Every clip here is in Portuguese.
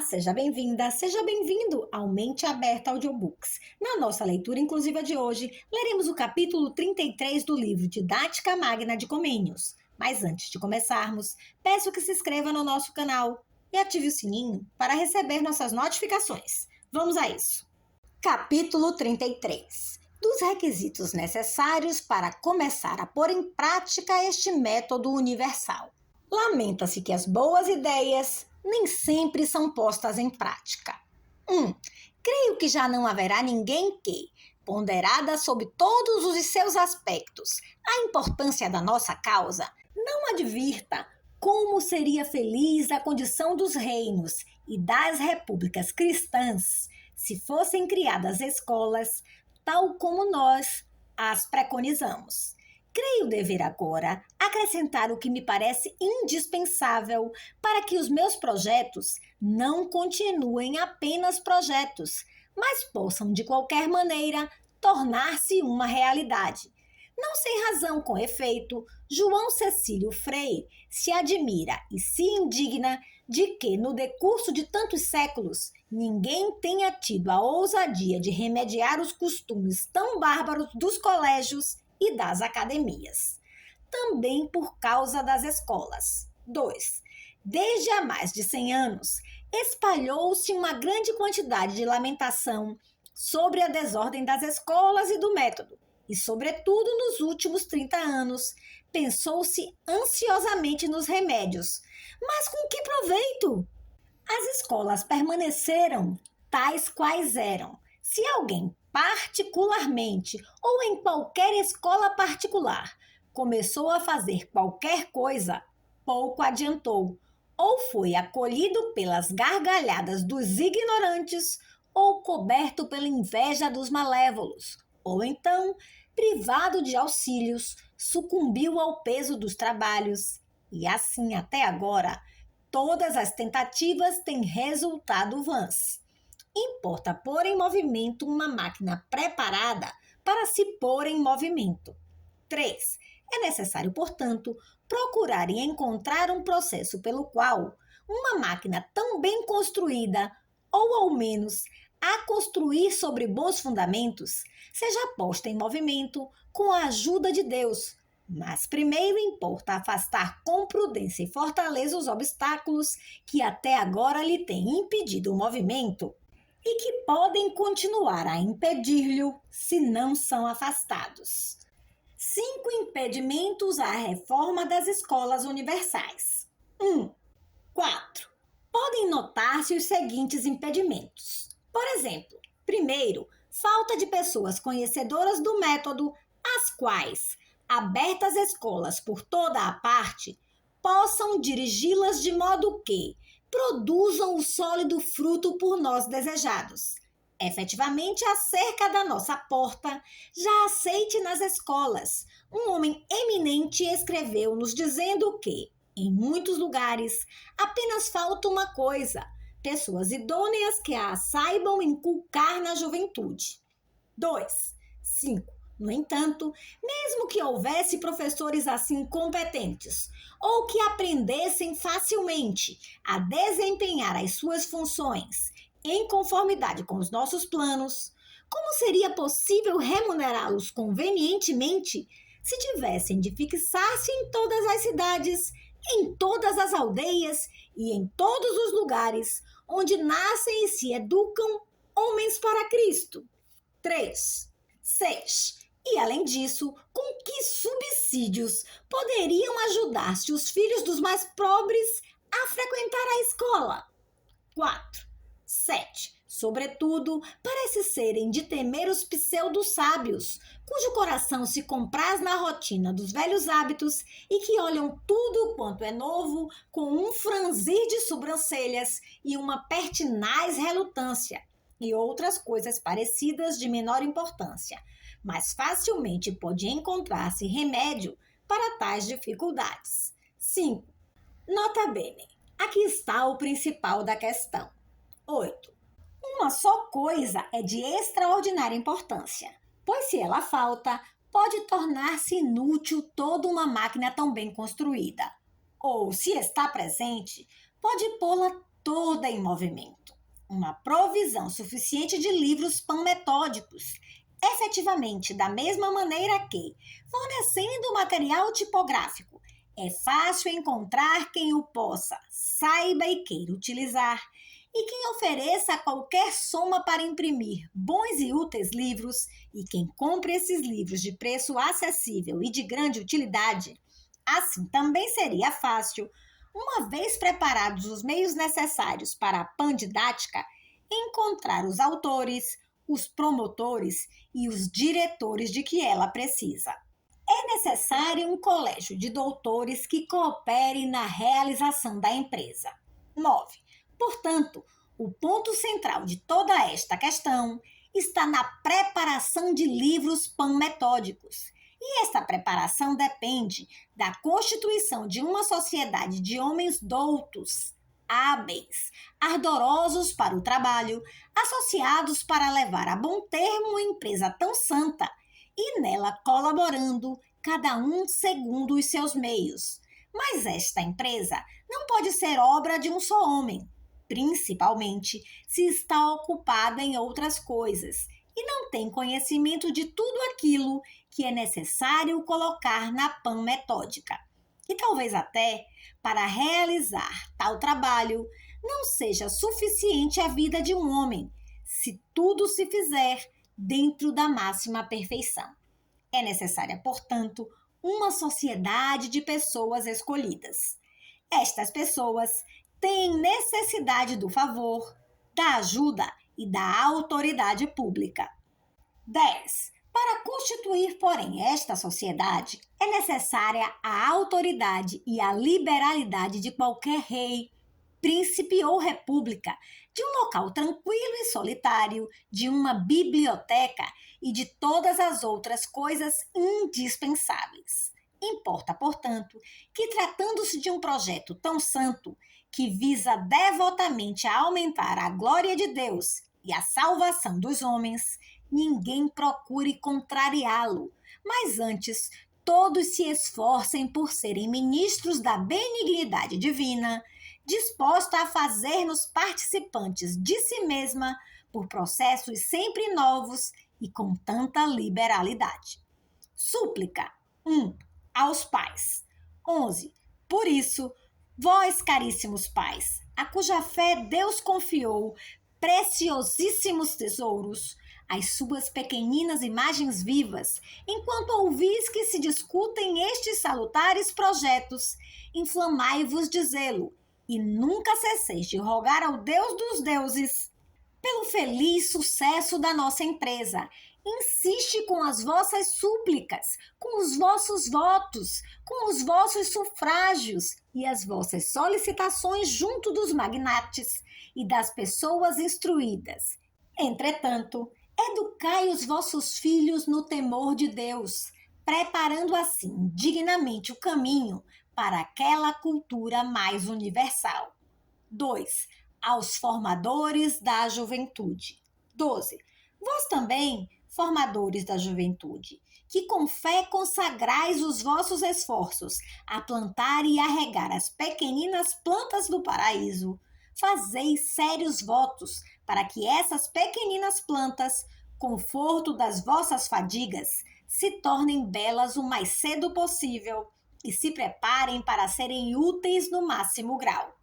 Seja bem-vinda, seja bem-vindo ao Mente Aberta Audiobooks. Na nossa leitura inclusiva de hoje, leremos o capítulo 33 do livro Didática Magna de Comênios. Mas antes de começarmos, peço que se inscreva no nosso canal e ative o sininho para receber nossas notificações. Vamos a isso! Capítulo 33. Dos requisitos necessários para começar a pôr em prática este método universal. Lamenta-se que as boas ideias nem sempre são postas em prática. 1. Creio que já não haverá ninguém que, ponderada sob todos os seus aspectos, a importância da nossa causa, não advirta como seria feliz a condição dos reinos e das repúblicas cristãs se fossem criadas escolas tal como nós as preconizamos. Creio dever agora acrescentar o que me parece indispensável para que os meus projetos não continuem apenas projetos, mas possam, de qualquer maneira, tornar-se uma realidade. Não sem razão, com efeito, João Cecílio Freire se admira e se indigna de que, no decurso de tantos séculos, ninguém tenha tido a ousadia de remediar os costumes tão bárbaros dos colégios e das academias. Também por causa das escolas. 2. Desde há mais de 100 anos, espalhou-se uma grande quantidade de lamentação sobre a desordem das escolas e do método, e, sobretudo, nos últimos 30 anos, pensou-se ansiosamente nos remédios. Mas com que proveito? As escolas permaneceram tais quais eram. Se alguém particularmente ou em qualquer escola particular começou a fazer qualquer coisa, pouco adiantou, ou foi acolhido pelas gargalhadas dos ignorantes, ou coberto pela inveja dos malévolos, ou então, privado de auxílios, sucumbiu ao peso dos trabalhos. E assim, até agora, todas as tentativas têm resultado vãs. Importa pôr em movimento uma máquina preparada para se pôr em movimento. 3. É necessário, portanto, procurar e encontrar um processo pelo qual uma máquina tão bem construída, ou ao menos a construir sobre bons fundamentos, seja posta em movimento com a ajuda de Deus. Mas primeiro importa afastar com prudência e fortaleza os obstáculos que até agora lhe têm impedido o movimento e que podem continuar a impedir-lhe se não são afastados. 5 impedimentos à reforma das escolas universais. 1. 4. Podem notar-se os seguintes impedimentos. Por exemplo, primeiro, falta de pessoas conhecedoras do método, as quais, abertas escolas por toda a parte, possam dirigi-las de modo que produzam o sólido fruto por nós desejados. Efetivamente, acerca da nossa porta, já aceite nas escolas. Um homem eminente escreveu nos dizendo que, em muitos lugares, apenas falta uma coisa: pessoas idôneas que a saibam inculcar na juventude. 2. 5. No entanto, mesmo que houvesse professores assim competentes, ou que aprendessem facilmente a desempenhar as suas funções em conformidade com os nossos planos, como seria possível remunerá-los convenientemente se tivessem de fixar-se em todas as cidades, em todas as aldeias e em todos os lugares onde nascem e se educam homens para Cristo? 3. 6. E, além disso, com que subsídios poderiam ajudar-se os filhos dos mais pobres a frequentar a escola? 4. 7. Sobretudo, parece serem de temer os pseudo-sábios, cujo coração se compraz na rotina dos velhos hábitos e que olham tudo quanto é novo com um franzir de sobrancelhas e uma pertinaz relutância, e outras coisas parecidas de menor importância, mas facilmente pode encontrar-se remédio para tais dificuldades. 5. Nota bene, aqui está o principal da questão. 8. Uma só coisa é de extraordinária importância, pois se ela falta, pode tornar-se inútil toda uma máquina tão bem construída. Ou, se está presente, pode pô-la toda em movimento. uma provisão suficiente de livros panmetódicos, efetivamente da mesma maneira que, fornecendo material tipográfico, é fácil encontrar quem o possa, saiba e queira utilizar, e quem ofereça qualquer soma para imprimir bons e úteis livros, e quem compre esses livros de preço acessível e de grande utilidade, assim também seria fácil, uma vez preparados os meios necessários para a pandidática, encontrar os autores, os promotores e os diretores de que ela precisa. É necessário um colégio de doutores que coopere na realização da empresa. 9. Portanto, o ponto central de toda esta questão está na preparação de livros panmetódicos. E esta preparação depende da constituição de uma sociedade de homens doutos, hábeis, ardorosos para o trabalho, associados para levar a bom termo uma empresa tão santa e nela colaborando, cada um segundo os seus meios. Mas esta empresa não pode ser obra de um só homem, principalmente se está ocupada em outras coisas e não tem conhecimento de tudo aquilo que é necessário colocar na panmetódica. E talvez até, para realizar tal trabalho, não seja suficiente a vida de um homem, se tudo se fizer dentro da máxima perfeição. É necessária, portanto, uma sociedade de pessoas escolhidas. Estas pessoas têm necessidade do favor, da ajuda e da autoridade pública. 10. Para constituir, porém, esta sociedade, é necessária a autoridade e a liberalidade de qualquer rei, príncipe ou república, de um local tranquilo e solitário, de uma biblioteca e de todas as outras coisas indispensáveis. Importa, portanto, que, tratando-se de um projeto tão santo, que visa devotamente a aumentar a glória de Deus e a salvação dos homens, ninguém procure contrariá-lo, mas antes todos se esforcem por serem ministros da benignidade divina, disposta a fazer-nos participantes de si mesma por processos sempre novos e com tanta liberalidade. Súplica 1. Aos pais. 11. Por isso, vós, caríssimos pais, a cuja fé Deus confiou preciosíssimos tesouros, as suas pequeninas imagens vivas, enquanto ouvis que se discutem estes salutares projetos, inflamai-vos de zelo, e nunca cesseis de rogar ao Deus dos deuses pelo feliz sucesso da nossa empresa. Insiste com as vossas súplicas, com os vossos votos, com os vossos sufrágios e as vossas solicitações junto dos magnates e das pessoas instruídas. Entretanto, educai os vossos filhos no temor de Deus, preparando assim dignamente o caminho para aquela cultura mais universal. 2. Aos formadores da juventude. 12. Vós também, formadores da juventude, que com fé consagrais os vossos esforços a plantar e a regar as pequeninas plantas do paraíso, fazeis sérios votos para que essas pequeninas plantas, conforto das vossas fadigas, se tornem belas o mais cedo possível e se preparem para serem úteis no máximo grau.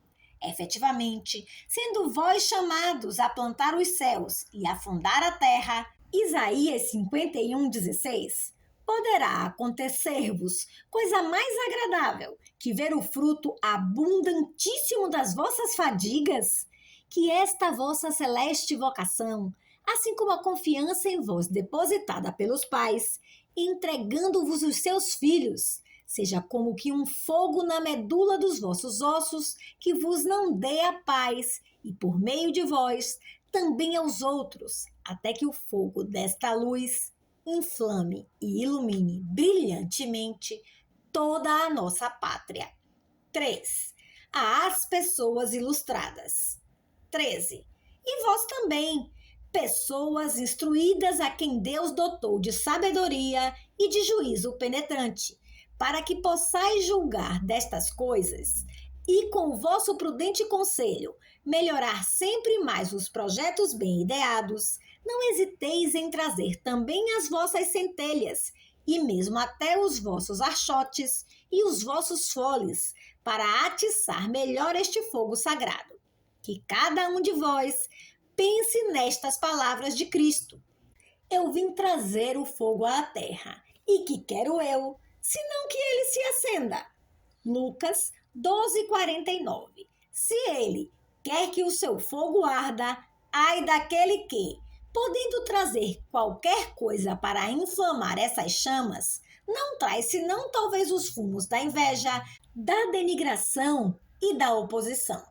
Efetivamente, sendo vós chamados a plantar os céus e a fundar a terra, Isaías 51:16, poderá acontecer-vos coisa mais agradável que ver o fruto abundantíssimo das vossas fadigas, que esta vossa celeste vocação, assim como a confiança em vós depositada pelos pais, entregando-vos os seus filhos, seja como que um fogo na medula dos vossos ossos, que vos não dê a paz, e por meio de vós, também aos outros, até que o fogo desta luz inflame e ilumine brilhantemente toda a nossa pátria. 3. Às pessoas ilustradas. 13. E vós também, pessoas instruídas a quem Deus dotou de sabedoria e de juízo penetrante, para que possais julgar destas coisas, e com o vosso prudente conselho melhorar sempre mais os projetos bem ideados, não hesiteis em trazer também as vossas centelhas, e mesmo até os vossos archotes e os vossos foles, para atiçar melhor este fogo sagrado. Que cada um de vós pense nestas palavras de Cristo. Eu vim trazer o fogo à terra, e que quero eu, senão que ele se acenda. Lucas 12:49. Se ele quer que o seu fogo arda, ai daquele que, podendo trazer qualquer coisa para inflamar essas chamas, não traz senão talvez os fumos da inveja, da denigração e da oposição.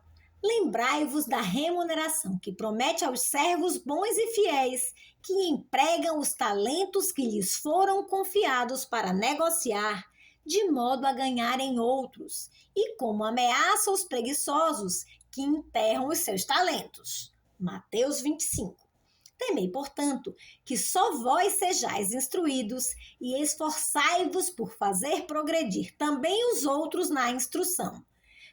Lembrai-vos da remuneração que promete aos servos bons e fiéis, que empregam os talentos que lhes foram confiados para negociar, de modo a ganharem outros, e como ameaça os preguiçosos, que enterram os seus talentos. Mateus 25. Temei, portanto, que só vós sejais instruídos, e esforçai-vos por fazer progredir também os outros na instrução.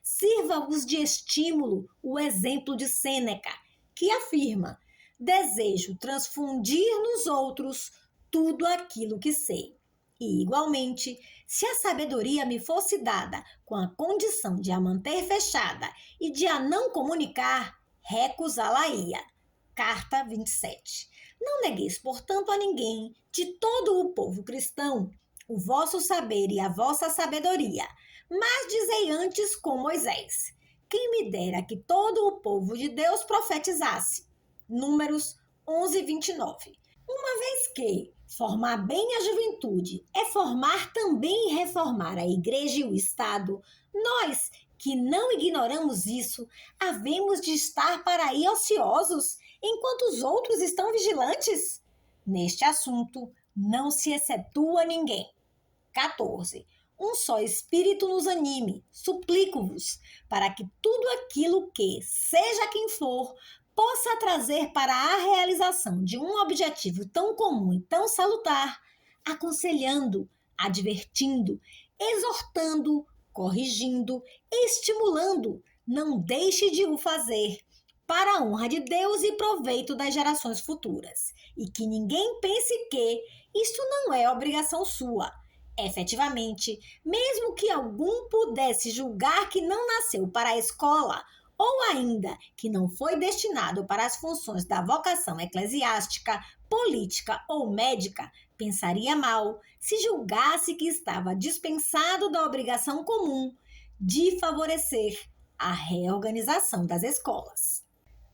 Sirva-vos de estímulo o exemplo de Sêneca, que afirma: desejo transfundir nos outros tudo aquilo que sei. E, igualmente, se a sabedoria me fosse dada com a condição de a manter fechada e de a não comunicar, recusá-la-ia. Carta 27. Não negueis, portanto, a ninguém, de todo o povo cristão, o vosso saber e a vossa sabedoria, mas dizei antes com Moisés: quem me dera que todo o povo de Deus profetizasse. Números 11:29. Uma vez que formar bem a juventude é formar também e reformar a igreja e o Estado, nós, que não ignoramos isso, havemos de estar para aí ociosos, enquanto os outros estão vigilantes? Neste assunto, não se excetua ninguém. 14. Um só Espírito nos anime, suplico-vos, para que tudo aquilo que, seja quem for, possa trazer para a realização de um objetivo tão comum e tão salutar, aconselhando, advertindo, exortando, corrigindo, estimulando, não deixe de o fazer, para a honra de Deus e proveito das gerações futuras. E que ninguém pense que isso não é obrigação sua. Efetivamente, mesmo que algum pudesse julgar que não nasceu para a escola, ou ainda que não foi destinado para as funções da vocação eclesiástica, política ou médica, pensaria mal se julgasse que estava dispensado da obrigação comum de favorecer a reorganização das escolas.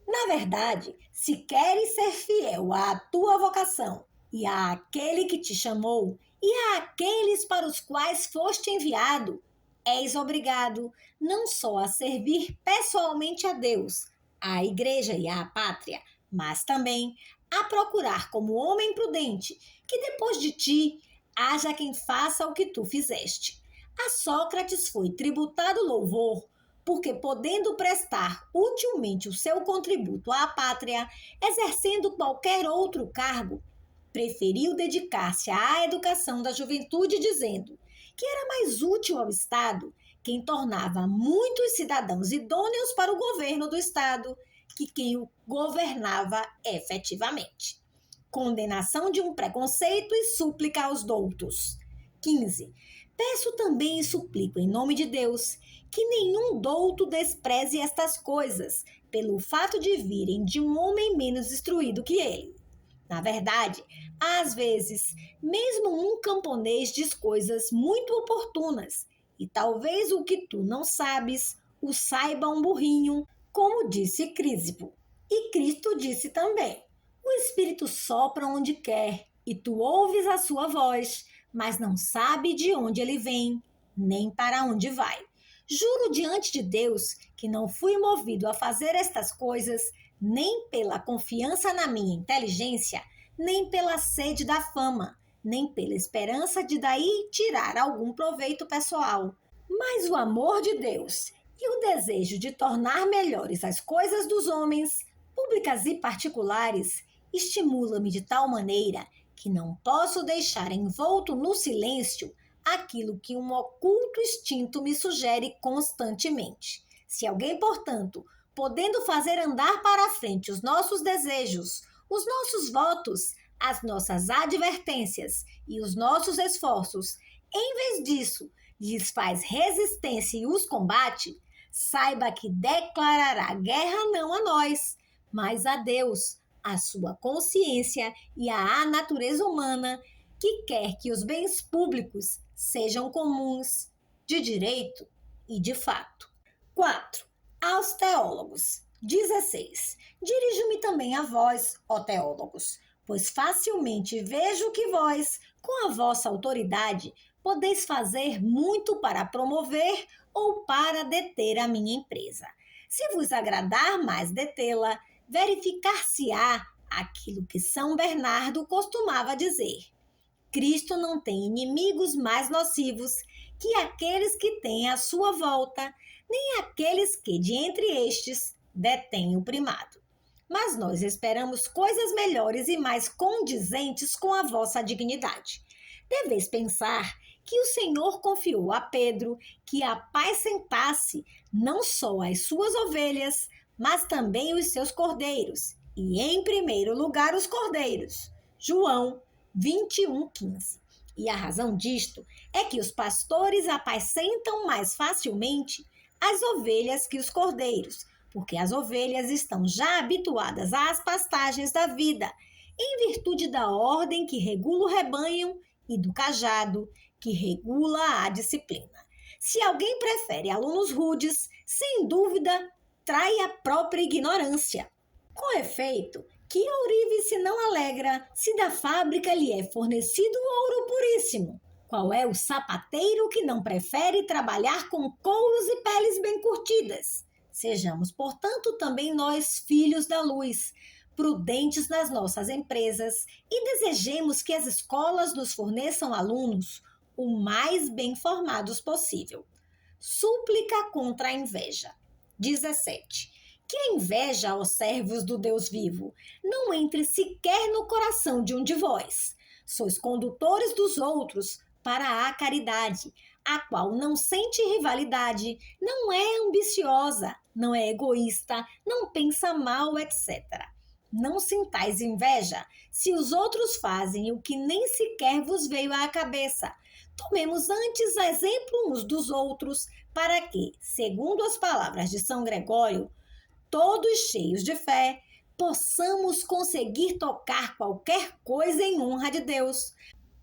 Na verdade, se queres ser fiel à tua vocação e àquele que te chamou e àqueles para os quais foste enviado, és obrigado não só a servir pessoalmente a Deus, à igreja e à pátria, mas também a procurar como homem prudente que depois de ti haja quem faça o que tu fizeste. A Sócrates foi tributado louvor, porque podendo prestar utilmente o seu contributo à pátria, exercendo qualquer outro cargo, preferiu dedicar-se à educação da juventude, dizendo que era mais útil ao Estado quem tornava muitos cidadãos idôneos para o governo do Estado que quem o governava efetivamente. Condenação de um preconceito e súplica aos doutos. 15. Peço também e suplico em nome de Deus que nenhum douto despreze estas coisas, pelo fato de virem de um homem menos instruído que ele. Na verdade, às vezes, mesmo um camponês diz coisas muito oportunas, e talvez o que tu não sabes, o saiba um burrinho, como disse Crísipo. E Cristo disse também: o Espírito sopra onde quer, e tu ouves a sua voz, mas não sabe de onde ele vem, nem para onde vai. Juro diante de Deus que não fui movido a fazer estas coisas, nem pela confiança na minha inteligência, nem pela sede da fama, nem pela esperança de daí tirar algum proveito pessoal. Mas o amor de Deus e o desejo de tornar melhores as coisas dos homens, públicas e particulares, estimula-me de tal maneira que não posso deixar envolto no silêncio aquilo que um oculto instinto me sugere constantemente. Se alguém, portanto, podendo fazer andar para a frente os nossos desejos, os nossos votos, as nossas advertências e os nossos esforços, em vez disso, lhes faz resistência e os combate, saiba que declarará guerra não a nós, mas a Deus, a sua consciência e à natureza humana, que quer que os bens públicos sejam comuns, de direito e de fato. 4. Aos teólogos. 16. Dirijo-me também a vós, ó teólogos, pois facilmente vejo que vós, com a vossa autoridade, podeis fazer muito para promover ou para deter a minha empresa. Se vos agradar mais detê-la, verificar-se-á aquilo que São Bernardo costumava dizer. Cristo não tem inimigos mais nocivos que aqueles que têm à sua volta, nem aqueles que, de entre estes, detêm o primado. Mas nós esperamos coisas melhores e mais condizentes com a vossa dignidade. Deveis pensar que o Senhor confiou a Pedro que apacentasse não só as suas ovelhas, mas também os seus cordeiros, e em primeiro lugar os cordeiros. João 21:15. E a razão disto é que os pastores apacentam mais facilmente as ovelhas que os cordeiros, porque as ovelhas estão já habituadas às pastagens da vida, em virtude da ordem que regula o rebanho e do cajado que regula a disciplina. Se alguém prefere alunos rudes, sem dúvida, trai a própria ignorância. Com efeito, que ourive se não alegra, se da fábrica lhe é fornecido ouro puríssimo? Qual é o sapateiro que não prefere trabalhar com couros e peles bem curtidas? Sejamos, portanto, também nós filhos da luz, prudentes nas nossas empresas e desejemos que as escolas nos forneçam alunos o mais bem formados possível. Súplica contra a inveja. 17. Que a inveja, ó servos do Deus vivo, não entre sequer no coração de um de vós. Sois condutores dos outros para a caridade, a qual não sente rivalidade, não é ambiciosa, não é egoísta, não pensa mal, etc. Não sintais inveja se os outros fazem o que nem sequer vos veio à cabeça. Tomemos antes exemplo uns dos outros, para que, segundo as palavras de São Gregório, todos cheios de fé, possamos conseguir tocar qualquer coisa em honra de Deus,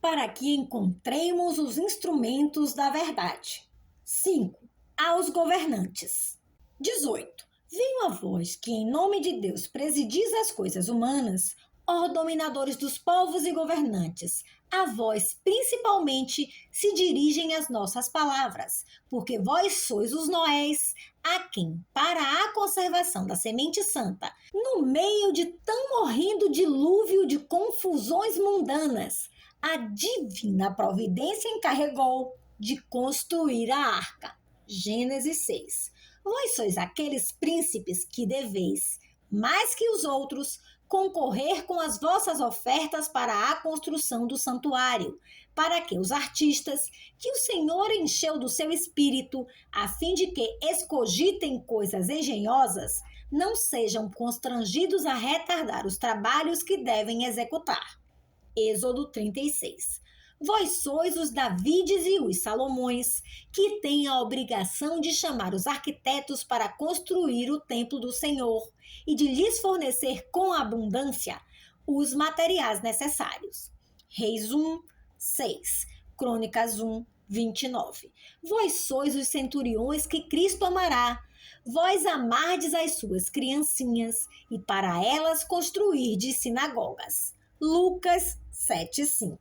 para que encontremos os instrumentos da verdade. 5. Aos governantes. 18. Venho a vós que, em nome de Deus, presidis as coisas humanas, ó dominadores dos povos e governantes, a vós principalmente se dirigem as nossas palavras, porque vós sois os Noés, a quem, para a conservação da semente santa, no meio de tão horrendo dilúvio de confusões mundanas, a divina providência encarregou de construir a arca. Gênesis 6. Vós sois aqueles príncipes que deveis, mais que os outros, concorrer com as vossas ofertas para a construção do santuário, para que os artistas, que o Senhor encheu do seu espírito, a fim de que escogitem coisas engenhosas, não sejam constrangidos a retardar os trabalhos que devem executar. Êxodo 36. Vós sois os Davides e os Salomões, que têm a obrigação de chamar os arquitetos para construir o templo do Senhor e de lhes fornecer com abundância os materiais necessários. Reis 1, 6. Crônicas 1, 29. Vós sois os centuriões que Cristo amará. Vós amardes as suas criancinhas e para elas construirdes sinagogas. Lucas 7:5.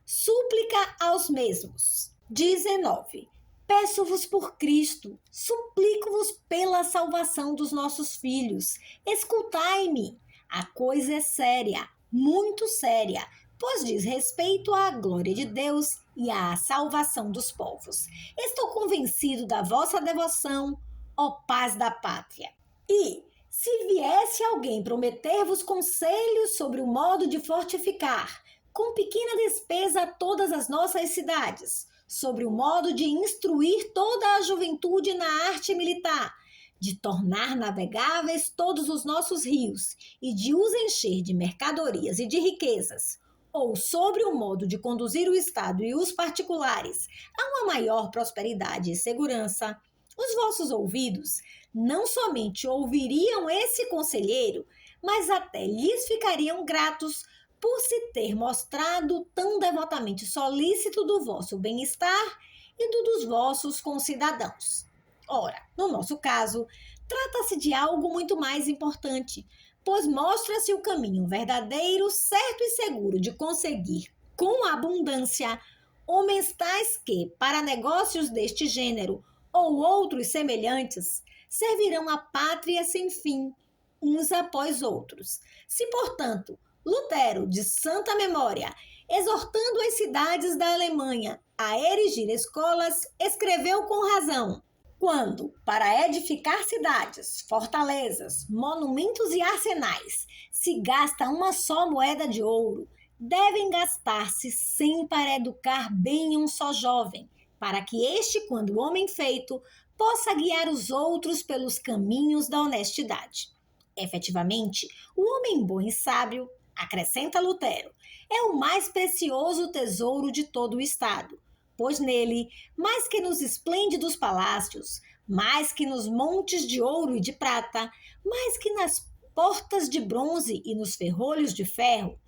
Súplica aos mesmos. 19. Peço-vos por Cristo, suplico-vos pela salvação dos nossos filhos. Escutai-me. A coisa é séria, muito séria, pois diz respeito à glória de Deus e à salvação dos povos. Estou convencido da vossa devoção, ó paz da pátria. E, se viesse alguém prometer-vos conselhos sobre o modo de fortificar, com pequena despesa, todas as nossas cidades, sobre o modo de instruir toda a juventude na arte militar, de tornar navegáveis todos os nossos rios e de os encher de mercadorias e de riquezas, ou sobre o modo de conduzir o Estado e os particulares a uma maior prosperidade e segurança, os vossos ouvidos não somente ouviriam esse conselheiro, mas até lhes ficariam gratos por se ter mostrado tão devotamente solícito do vosso bem-estar e do dos vossos concidadãos. Ora, no nosso caso, trata-se de algo muito mais importante, pois mostra-se o caminho verdadeiro, certo e seguro de conseguir, com abundância, homens tais que, para negócios deste gênero ou outros semelhantes, servirão a pátria sem fim, uns após outros. Se, portanto, Lutero, de santa memória, exortando as cidades da Alemanha a erigir escolas, escreveu com razão: quando, para edificar cidades, fortalezas, monumentos e arsenais, se gasta uma só moeda de ouro, devem gastar-se 100 para educar bem um só jovem, para que este, quando homem feito, possa guiar os outros pelos caminhos da honestidade. Efetivamente, o homem bom e sábio, acrescenta Lutero, é o mais precioso tesouro de todo o Estado, pois nele, mais que nos esplêndidos palácios, mais que nos montes de ouro e de prata, mais que nas portas de bronze e nos ferrolhos de ferro,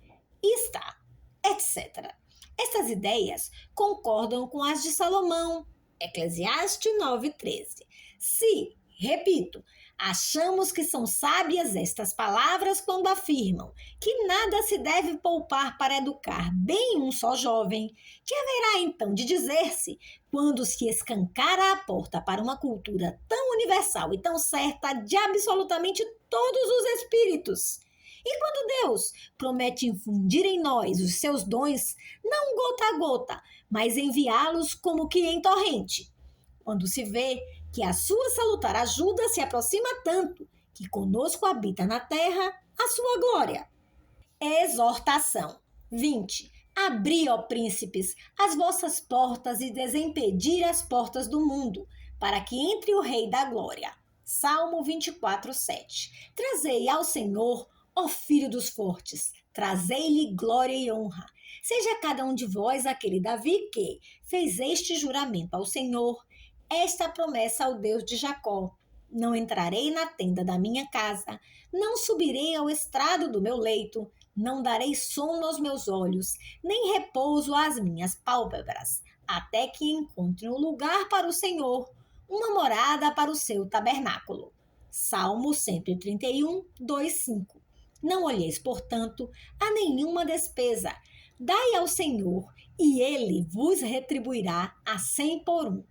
está, etc. Estas ideias concordam com as de Salomão, Eclesiastes 9:13. Se, repito, achamos que são sábias estas palavras quando afirmam que nada se deve poupar para educar bem um só jovem, que haverá então de dizer-se quando se escancara a porta para uma cultura tão universal e tão certa de absolutamente todos os espíritos? E quando Deus promete infundir em nós os seus dons, não gota a gota, mas enviá-los como que em torrente? Quando se vê que a sua salutar ajuda se aproxima tanto que conosco habita na terra a sua glória. Exortação 20. Abri, ó príncipes, as vossas portas e desempedir as portas do mundo, para que entre o Rei da Glória. Salmo 24:7. Trazei ao Senhor, ó filho dos fortes, trazei-lhe glória e honra. Seja cada um de vós aquele Davi que fez este juramento ao Senhor, esta promessa ao Deus de Jacó: não entrarei na tenda da minha casa, não subirei ao estrado do meu leito, não darei sono aos meus olhos, nem repouso às minhas pálpebras, até que encontre um lugar para o Senhor, uma morada para o seu tabernáculo. Salmo 131, 2:5. Não olheis, portanto, a nenhuma despesa. Dai ao Senhor, e ele vos retribuirá a 100 por um.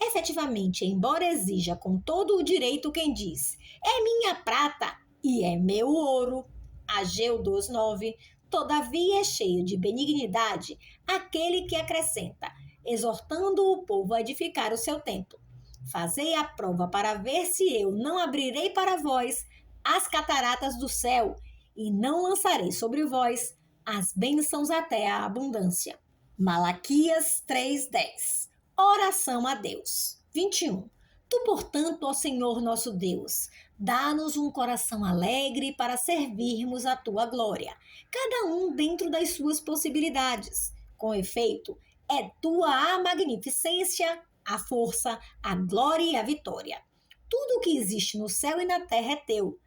Efetivamente, embora exija com todo o direito quem diz: é minha prata e é meu ouro, Ageu 2:9, todavia é cheio de benignidade aquele que acrescenta, exortando o povo a edificar o seu templo. Fazei a prova para ver se eu não abrirei para vós as cataratas do céu e não lançarei sobre vós as bênçãos até a abundância. Malaquias 3:10. Oração a Deus. 21. Tu, portanto, ó Senhor nosso Deus, dá-nos um coração alegre para servirmos a tua glória, cada um dentro das suas possibilidades. Com efeito, é tua a magnificência, a força, a glória e a vitória. Tudo o que existe no céu e na terra é teu.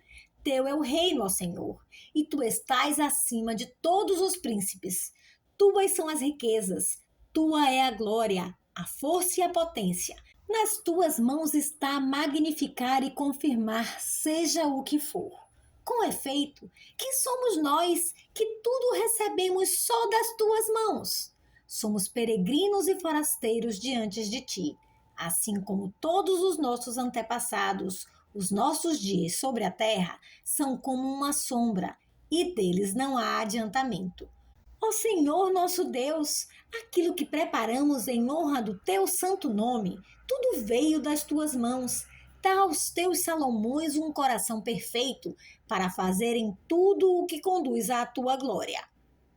Teu é o reino, ó Senhor, e tu estás acima de todos os príncipes. Tuas são as riquezas, tua é a glória, a força e a potência. Nas tuas mãos está magnificar e confirmar, seja o que for. Com efeito, quem somos nós que tudo recebemos só das tuas mãos? Somos peregrinos e forasteiros diante de ti, assim como todos os nossos antepassados. Os nossos dias sobre a terra são como uma sombra, e deles não há adiantamento. Ó Senhor nosso Deus, aquilo que preparamos em honra do teu santo nome, tudo veio das tuas mãos. Dá aos teus Salomões um coração perfeito para fazerem tudo o que conduz à tua glória.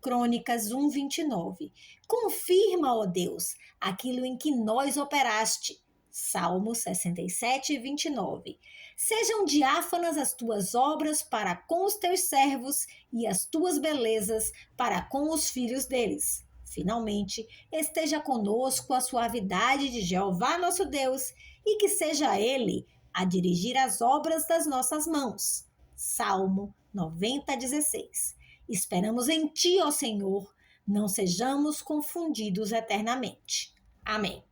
Crônicas 1:29. Confirma, ó Deus, aquilo em que nós operaste. Salmo 67:29. Sejam diáfanas as tuas obras para com os teus servos e as tuas belezas para com os filhos deles. Finalmente, esteja conosco a suavidade de Jeová nosso Deus e que seja Ele a dirigir as obras das nossas mãos. Salmo 90:16. Esperamos em Ti, ó Senhor, não sejamos confundidos eternamente. Amém.